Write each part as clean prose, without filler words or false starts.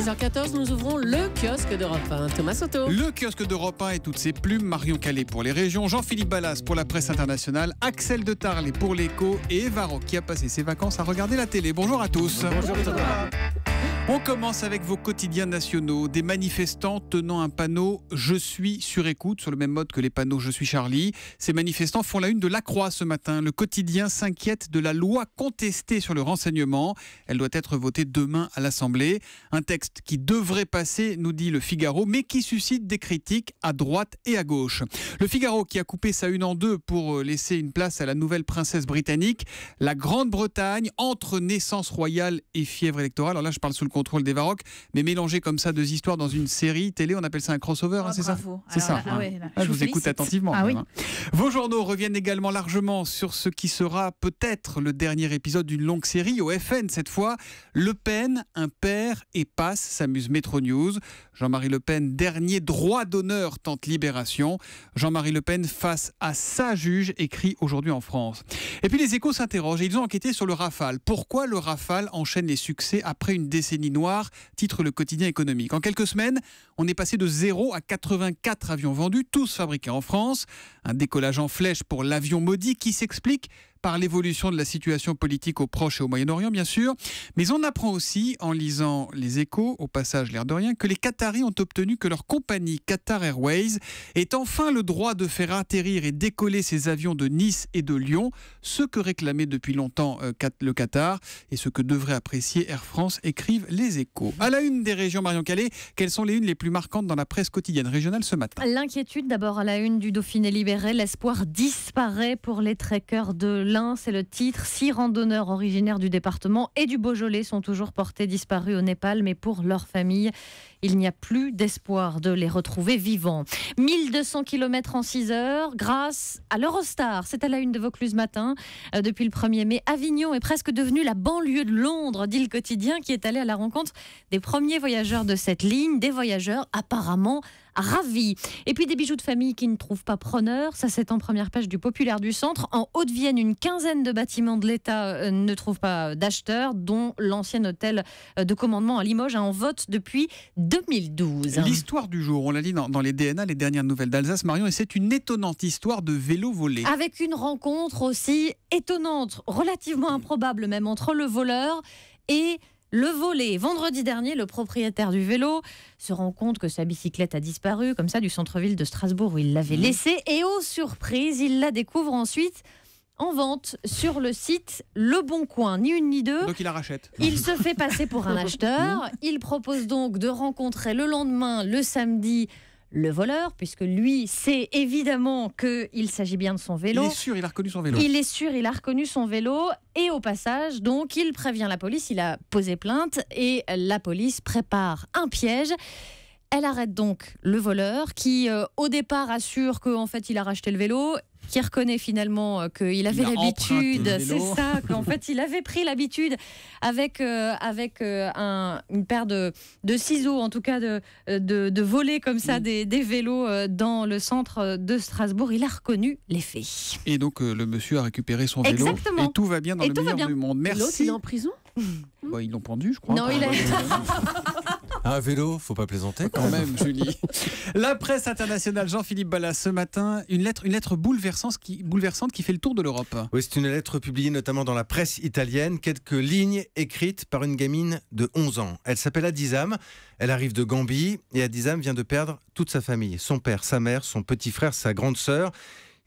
6h14, nous ouvrons le kiosque d'Europe 1. Thomas Soto. Le kiosque d'Europe 1 et toutes ses plumes. Marion Calais pour les régions, Jean-Philippe Ballas pour la presse internationale, Axel de Tarlet pour l'écho et Eva Rock qui a passé ses vacances à regarder la télé. Bonjour à tous. Bonjour Thomas. On commence avec vos quotidiens nationaux. Des manifestants tenant un panneau « Je suis sur écoute » sur le même mode que les panneaux « Je suis Charlie ». Ces manifestants font la une de La Croix ce matin. Le quotidien s'inquiète de la loi contestée sur le renseignement. Elle doit être votée demain à l'Assemblée. Un texte qui devrait passer, nous dit Le Figaro, mais qui suscite des critiques à droite et à gauche. Le Figaro qui a coupé sa une en deux pour laisser une place à la nouvelle princesse britannique. La Grande-Bretagne entre naissance royale et fièvre électorale. Alors là, je parle sous le contrôle des Varrock, mais mélanger comme ça deux histoires dans une série télé, on appelle ça un crossover, c'est ça ? C'est ça. Je vous écoute attentivement. Ah oui. Vos journaux reviennent également largement sur ce qui sera peut-être le dernier épisode d'une longue série au FN cette fois. Le Pen, un père et passe, s'amuse Métro News. Jean-Marie Le Pen, dernier droit d'honneur, tente Libération. Jean-Marie Le Pen face à sa juge, écrit aujourd'hui en France. Et puis les Échos s'interrogent et ils ont enquêté sur le Rafale. Pourquoi le Rafale enchaîne les succès après une décennie noire, titre le quotidien économique. En quelques semaines, on est passé de 0 à 84 avions vendus, tous fabriqués en France. Un décollage en flèche pour l'avion maudit qui s'explique par l'évolution de la situation politique au Proche et au Moyen-Orient, bien sûr. Mais on apprend aussi, en lisant les Échos, au passage l'air de rien, que les Qataris ont obtenu que leur compagnie Qatar Airways ait enfin le droit de faire atterrir et décoller ses avions de Nice et de Lyon, ce que réclamait depuis longtemps le Qatar et ce que devrait apprécier Air France, écrivent les Échos. À la une des régions, Marion Calais, quelles sont les unes les plus marquantes dans la presse quotidienne régionale ce matin ? L'inquiétude d'abord à la une du Dauphiné libéré. L'espoir disparaît pour les trekkers de l'Ain, c'est le titre. 6 randonneurs originaires du département et du Beaujolais sont toujours portés disparus au Népal, mais pour leur famille, il n'y a plus d'espoir de les retrouver vivants. 1200 km en 6 heures grâce à l'Eurostar. C'est à la une de Vaucluse matin. Depuis le 1er mai, Avignon est presque devenue la banlieue de Londres, dit le quotidien, qui est allé à la rencontre des premiers voyageurs de cette ligne, des voyageurs apparemment ravis. Et puis des bijoux de famille qui ne trouvent pas preneur, ça c'est en première page du Populaire du Centre. En Haute-Vienne, une quinzaine de bâtiments de l'État ne trouvent pas d'acheteurs, dont l'ancien hôtel de commandement à Limoges en vote depuis 2012. L'histoire du jour, on l'a dit dans les DNA, les dernières nouvelles d'Alsace, Marion, et c'est une étonnante histoire de vélo volé. Avec une rencontre aussi étonnante, relativement improbable même, entre le voleur et le volé. Vendredi dernier, le propriétaire du vélo se rend compte que sa bicyclette a disparu, comme ça, du centre-ville de Strasbourg où il l'avait laissée. Et aux surprises, il la découvre ensuite en vente sur le site Le Bon Coin. Ni une ni deux. Donc il la rachète. Il se fait passer pour un acheteur. Il propose donc de rencontrer le lendemain, le samedi, le voleur, puisque lui sait évidemment qu'il s'agit bien de son vélo. Il est sûr, il a reconnu son vélo. Il est sûr, il a reconnu son vélo. Et au passage, donc, il prévient la police. Il a posé plainte et la police prépare un piège. Elle arrête donc le voleur qui, au départ, assure qu'en fait, il a racheté le vélo, qui reconnaît finalement qu'il avait l'habitude, c'est ça, qu'en fait, il avait pris l'habitude avec une paire de ciseaux, en tout cas, de voler comme ça des vélos dans le centre de Strasbourg. Il a reconnu les faits. Et donc, le monsieur a récupéré son vélo. Exactement. Et tout va bien dans le meilleur du monde. Merci. L'autre, il est en prison ? Ils l'ont pendu, je crois. Non, il a... Un vélo, faut pas plaisanter Quand même, Julie. La presse internationale, Jean-Philippe Ballas, ce matin, une lettre bouleversante qui fait le tour de l'Europe. Oui, c'est une lettre publiée notamment dans la presse italienne, quelques lignes écrites par une gamine de 11 ans. Elle s'appelle Adisam, elle arrive de Gambie et Adisam vient de perdre toute sa famille, son père, sa mère, son petit frère, sa grande sœur.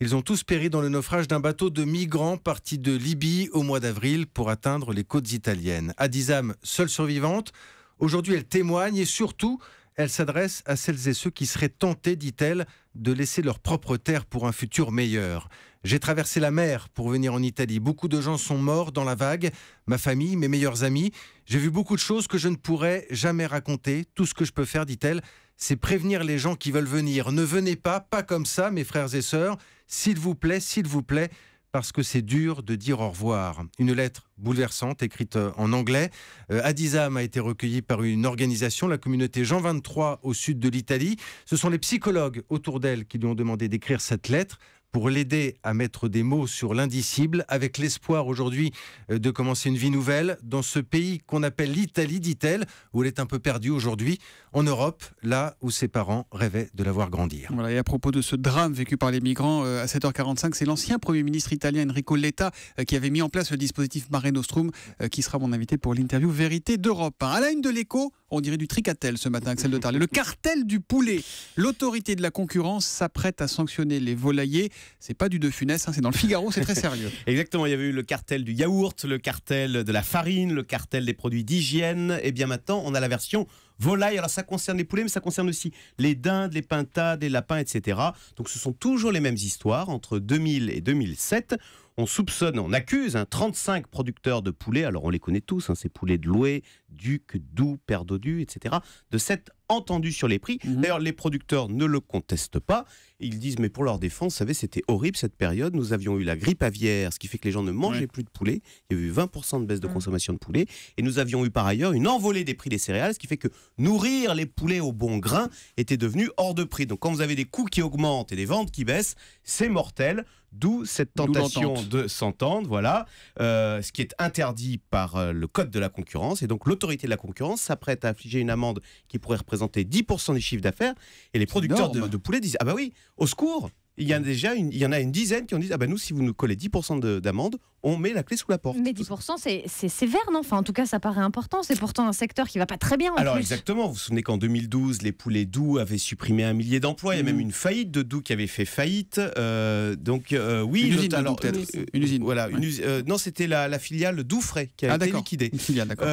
Ils ont tous péri dans le naufrage d'un bateau de migrants parti de Libye au mois d'avril pour atteindre les côtes italiennes. Adisam, seule survivante, aujourd'hui elle témoigne et surtout elle s'adresse à celles et ceux qui seraient tentés, dit-elle, de laisser leur propre terre pour un futur meilleur. J'ai traversé la mer pour venir en Italie. Beaucoup de gens sont morts dans la vague. Ma famille, mes meilleurs amis. J'ai vu beaucoup de choses que je ne pourrais jamais raconter. Tout ce que je peux faire, dit-elle, c'est prévenir les gens qui veulent venir. Ne venez pas comme ça, mes frères et sœurs. S'il vous plaît, parce que c'est dur de dire au revoir. Une lettre bouleversante, écrite en anglais. Adisam a été recueillie par une organisation, la communauté Jean 23 au sud de l'Italie. Ce sont les psychologues autour d'elle qui lui ont demandé d'écrire cette lettre pour l'aider à mettre des mots sur l'indicible, avec l'espoir aujourd'hui de commencer une vie nouvelle dans ce pays qu'on appelle l'Italie, dit-elle, où elle est un peu perdue aujourd'hui, en Europe, là où ses parents rêvaient de la voir grandir. Voilà, et à propos de ce drame vécu par les migrants, à 7h45, c'est l'ancien Premier ministre italien Enrico Letta qui avait mis en place le dispositif Mare Nostrum, qui sera mon invité pour l'interview Vérité d'Europe 1. À la une de l'Écho, on dirait du tricatel ce matin, Axel de Tarlet. Le cartel du poulet. L'autorité de la concurrence s'apprête à sanctionner les volaillers. C'est pas du De Funès, c'est dans le Figaro, c'est très sérieux. Exactement, il y avait eu le cartel du yaourt, le cartel de la farine, le cartel des produits d'hygiène. Et bien maintenant, on a la version volaille. Alors ça concerne les poulets, mais ça concerne aussi les dindes, les pintades, les lapins, etc. Donc ce sont toujours les mêmes histoires. Entre 2000 et 2007, on soupçonne, on accuse 35 producteurs de poulets, alors on les connaît tous, ces poulets de Loué, Duc, Doux, Père Dodu, etc., de s'être entendus sur les prix. D'ailleurs, les producteurs ne le contestent pas. Ils disent, mais pour leur défense, vous savez, c'était horrible cette période. Nous avions eu la grippe aviaire, ce qui fait que les gens ne mangeaient plus de poulet. Il y a eu 20% de baisse de consommation de poulet. Et nous avions eu par ailleurs une envolée des prix des céréales, ce qui fait que nourrir les poulets au bon grain était devenu hors de prix. Donc quand vous avez des coûts qui augmentent et des ventes qui baissent, c'est mortel. D'où cette tentation de s'entendre, voilà, ce qui est interdit par le Code de la concurrence. Et donc l'autorité de la concurrence s'apprête à infliger une amende qui pourrait représenter 10% du chiffre d'affaires. Et les producteurs de poulets disent, ah bah oui, au secours, il y en a une dizaine qui ont dit, ah bah nous, si vous nous collez 10% d'amende, on met la clé sous la porte. Mais 10%, c'est sévère, non? Enfin, en tout cas, ça paraît important. C'est pourtant un secteur qui ne va pas très bien. Alors exactement, vous vous souvenez qu'en 2012, les poulets Doux avaient supprimé 1 millier d'emplois. Il y a même une faillite de Doux qui avait fait faillite. Oui, une usine, peut-être. Une usine. Voilà, non, c'était la filiale Doufray qui a été liquidée. Une filiale, d'accord.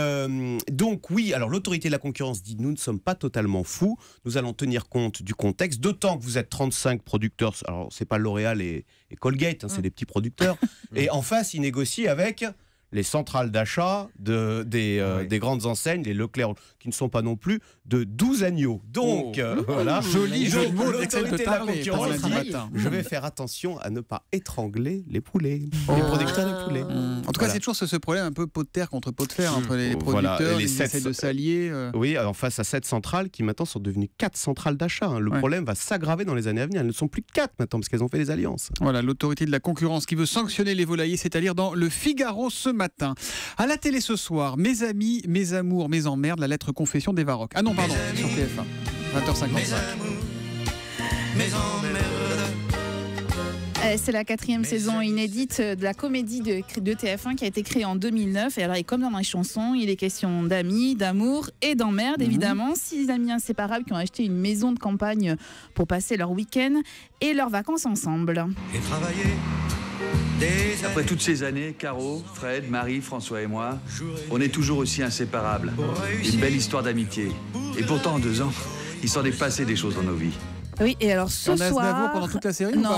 Donc oui, alors l'autorité de la concurrence dit, nous ne sommes pas totalement fous. Nous allons tenir compte du contexte, d'autant que vous êtes 35 producteurs. Alors c'est pas L'Oréal et Colgate, c'est des petits producteurs. Et en face, ils négocient avec les centrales d'achat des grandes enseignes, les Leclerc, qui ne sont pas non plus de 12 agneaux. Donc, voilà. Joli jeu de mots d'Axel de Tarlet. Je vais faire attention à ne pas étrangler les poulets, les producteurs de poulets. En tout cas, c'est toujours ce problème un peu pot de terre contre pot de fer entre les producteurs, ils essaient de s'allier. Oui, en face à 7 centrales qui maintenant sont devenues 4 centrales d'achat. Le problème va s'aggraver dans les années à venir. Elles ne sont plus 4 maintenant parce qu'elles ont fait des alliances. Voilà, l'autorité de la concurrence qui veut sanctionner les volaillers, c'est-à-dire dans le Figaro ce matin. À la télé ce soir, mes amis, mes amours, mes emmerdes, la lettre confession d'Eva Rock. Ah non, pardon, sur TF1, 20h55. C'est la 4e saison inédite de la comédie de TF1 qui a été créée en 2009. Et alors, comme dans les chansons, il est question d'amis, d'amour et d'emmerde, évidemment. 6 amis inséparables qui ont acheté une maison de campagne pour passer leur week-end et leurs vacances ensemble. Et travailler. Après toutes ces années, Caro, Fred, Marie, François et moi, on est toujours aussi inséparables. Une belle histoire d'amitié. Et pourtant, en 2 ans, il s'en est passé des choses dans nos vies. Oui, et alors ce soir... pendant toute la série Non,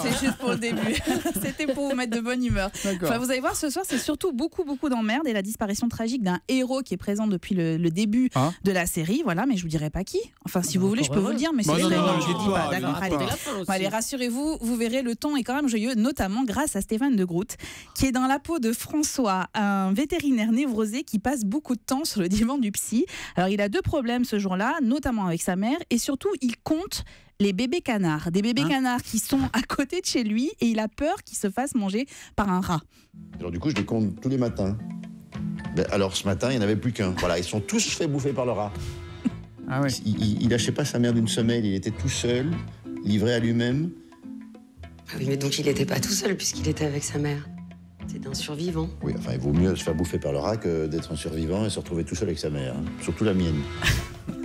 c'est juste pour le début. C'était pour vous mettre de bonne humeur. Enfin, vous allez voir, ce soir, c'est surtout beaucoup d'emmerdes et la disparition tragique d'un héros qui est présent depuis le début de la série. Voilà, mais je vous dirai pas qui. Enfin, si vous voulez, je peux vous le dire, mais c'est non, je dis pas. D'accord, allez, rassurez-vous, vous verrez, le ton est quand même joyeux, notamment grâce à Stéphane de Groot, qui est dans la peau de François, un vétérinaire névrosé qui passe beaucoup de temps sur le divan du psy. Alors, il a 2 problèmes ce jour-là, notamment avec sa mère, et surtout, il compte les bébés canards, des bébés canards qui sont à côté de chez lui et il a peur qu'ils se fassent manger par un rat. Alors du coup, je les compte tous les matins. Alors ce matin, il n'y en avait plus qu'un. Voilà, ils sont tous fait bouffer par le rat. Ah ouais. Il lâchait pas sa mère d'une semelle, il était tout seul, livré à lui-même. Ah oui, mais donc il n'était pas tout seul puisqu'il était avec sa mère. C'est un survivant. Oui, enfin, il vaut mieux se faire bouffer par le rat que d'être un survivant et se retrouver tout seul avec sa mère. Surtout la mienne.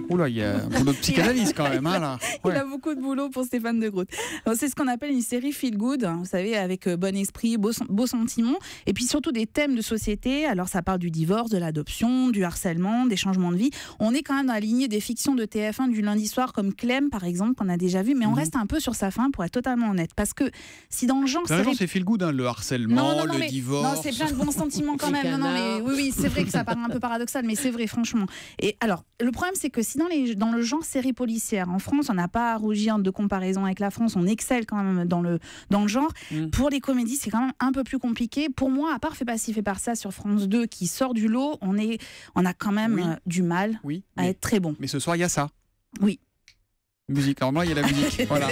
Oula, il y a un boulot de psychanalyse quand même. Là. Il a beaucoup de boulot pour Stéphane de Groot. C'est ce qu'on appelle une série feel good, vous savez, avec bon esprit, beau sentiment, et puis surtout des thèmes de société. Alors ça parle du divorce, de l'adoption, du harcèlement, des changements de vie. On est quand même dans la lignée des fictions de TF1 du lundi soir, comme Clem par exemple, qu'on a déjà vu, mais on reste un peu sur sa fin pour être totalement honnête. Parce que si dans le genre... C'est feel good, le harcèlement, le divorce... Non, c'est plein de bons sentiments quand même. Oui, c'est vrai que ça paraît un peu paradoxal, mais c'est vrai, franchement. Et alors, le problème, c'est que si dans le genre série policière, en France, on n'a pas à rougir de comparaison avec la France, on excelle quand même dans le genre. Pour les comédies, c'est quand même un peu plus compliqué. Pour moi, à part Fais pas ci, fais pas ça sur France 2, qui sort du lot, on a quand même du mal à être très bon. Mais ce soir, il y a ça. Oui. Musique, normalement, il y a la musique. Voilà.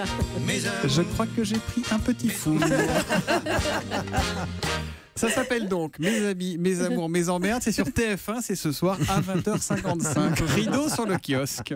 Voilà. Je crois que j'ai pris un petit fou. Ça s'appelle donc Mes amis, mes amours, mes emmerdes. C'est sur TF1, c'est ce soir à 20h55. Rideau sur le kiosque.